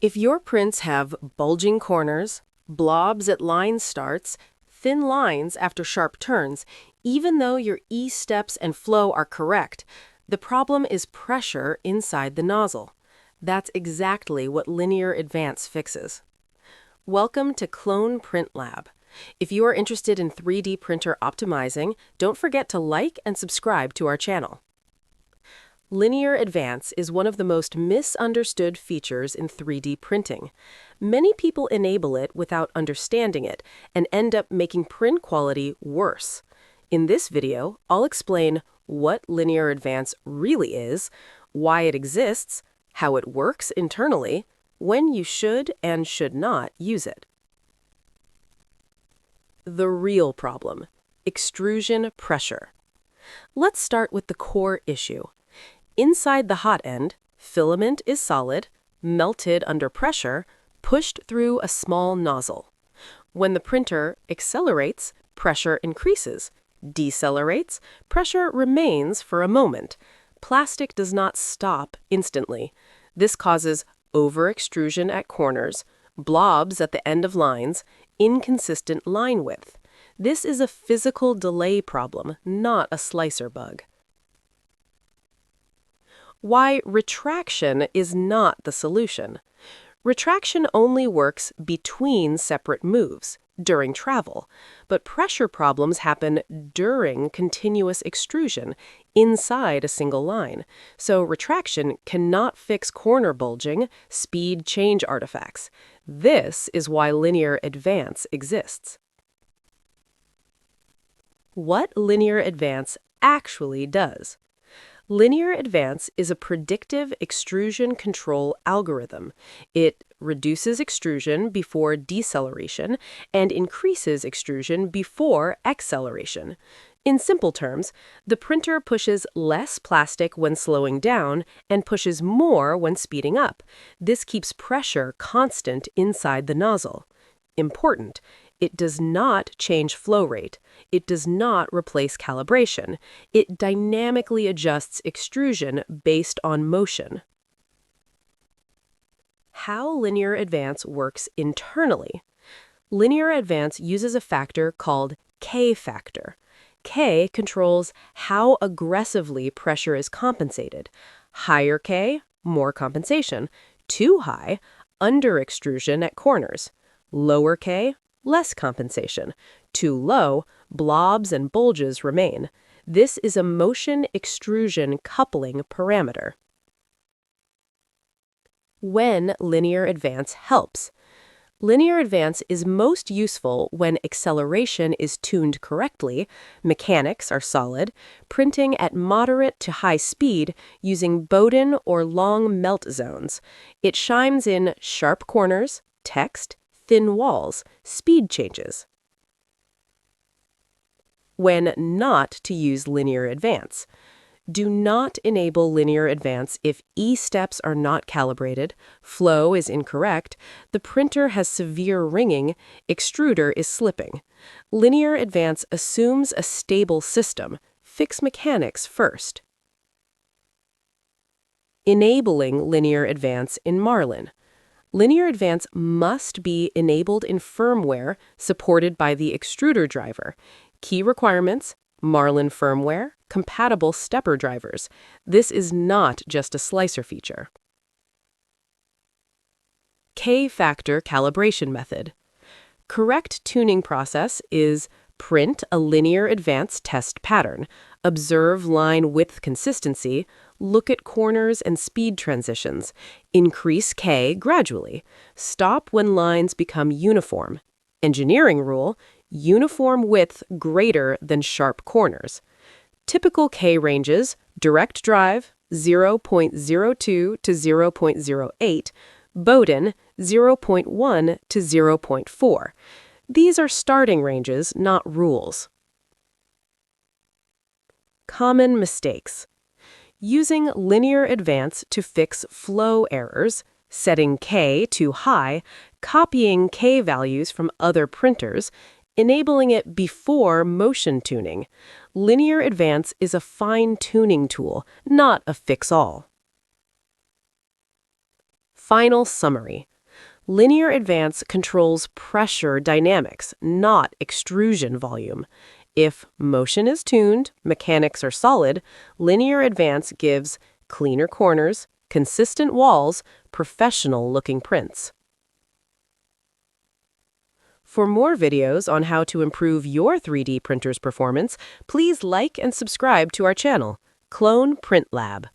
If your prints have bulging corners, blobs at line starts, thin lines after sharp turns, even though your E-steps and flow are correct, the problem is pressure inside the nozzle. That's exactly what Linear Advance fixes. Welcome to Clone Print Lab. If you are interested in 3D printer optimizing, don't forget to like and subscribe to our channel. Linear Advance is one of the most misunderstood features in 3D printing. Many people enable it without understanding it and end up making print quality worse. In this video, I'll explain what Linear Advance really is, why it exists, how it works internally, when you should and should not use it. The real problem: extrusion pressure. Let's start with the core issue. Inside the hot end, filament is solid, melted under pressure, pushed through a small nozzle. When the printer accelerates, pressure increases. Decelerates, pressure remains for a moment. Plastic does not stop instantly. This causes over-extrusion at corners, blobs at the end of lines, inconsistent line width. This is a physical delay problem, not a slicer bug. Why retraction is not the solution. Retraction only works between separate moves, during travel, but pressure problems happen during continuous extrusion, inside a single line. So retraction cannot fix corner bulging, speed change artifacts. This is why Linear Advance exists. What Linear Advance actually does. Linear Advance is a predictive extrusion control algorithm. It reduces extrusion before deceleration and increases extrusion before acceleration. In simple terms, the printer pushes less plastic when slowing down and pushes more when speeding up. This keeps pressure constant inside the nozzle. Important: it does not change flow rate. It does not replace calibration. It dynamically adjusts extrusion based on motion. How Linear Advance works internally. Linear Advance uses a factor called K factor. K controls how aggressively pressure is compensated. Higher K, more compensation. Too high, under extrusion at corners. Lower K, less compensation. Too low, blobs and bulges remain. This is a motion extrusion coupling parameter. When Linear Advance helps. Linear Advance is most useful when acceleration is tuned correctly, mechanics are solid, printing at moderate to high speed using Bowden or long melt zones. It shines in sharp corners, text, thin walls, speed changes. When not to use Linear Advance. Do not enable Linear Advance if E-steps are not calibrated, flow is incorrect, the printer has severe ringing, extruder is slipping. Linear Advance assumes a stable system. Fix mechanics first. Enabling Linear Advance in Marlin. Linear Advance must be enabled in firmware supported by the extruder driver. Key requirements: Marlin firmware, compatible stepper drivers. This is not just a slicer feature. K-factor calibration method. Correct tuning process is: print a Linear Advance test pattern, observe line width consistency, look at corners and speed transitions, increase K gradually, stop when lines become uniform. Engineering rule: uniform width greater than sharp corners. Typical K ranges: direct drive 0.02 to 0.08, Bowden 0.1 to 0.4. These are starting ranges, not rules. Common mistakes. Using Linear Advance to fix flow errors, setting K too high, copying K values from other printers, enabling it before motion tuning. Linear Advance is a fine-tuning tool, not a fix-all. Final summary. Linear advance controls pressure dynamics, not extrusion volume. If motion is tuned, mechanics are solid, linear advance gives cleaner corners, consistent walls, professional-looking prints. For more videos on how to improve your 3D printer's performance, please like and subscribe to our channel, Clone Print Lab.